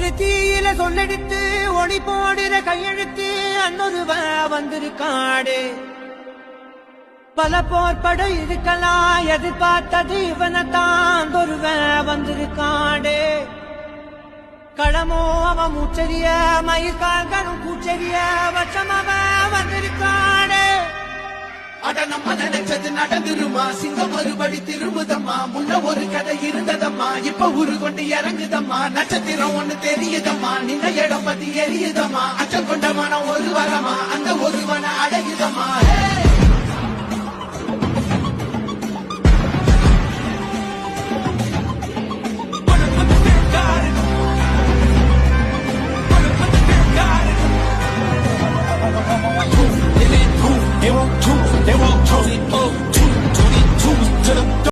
ஒரு தீயில சொல்லெடுத்து ஒளி போடுற கையெழுத்து அன்னொருவ வந்திருக்காடு. பல போர்பட இருக்கலாம் எதிர்பார்த்தது இவனைத்தான் ஒருவ வந்திருக்காடு. களமோ அவன் மூச்சரிய மயிர்கால்களும் கூச்சரிய வச்சம் அவன் வந்திருக்காடு. அட நம்ம நினைச்சது நடந்துருமா, சிங்கம் மறுபடி திரும்புதம்மா. முன்ன ஒரு கதை இருந்ததம்மா, இப்ப உரு கொண்டு இறங்குதம்மா. நட்சத்திரம் ஒண்ணு தெரியுதம்மா, நின்ன இடம் பத்தி எரியுதம்மா. அச்சம் கொண்ட மனம் ஒரு வரமா, அந்த ஒருவனை அடையுதம்மா.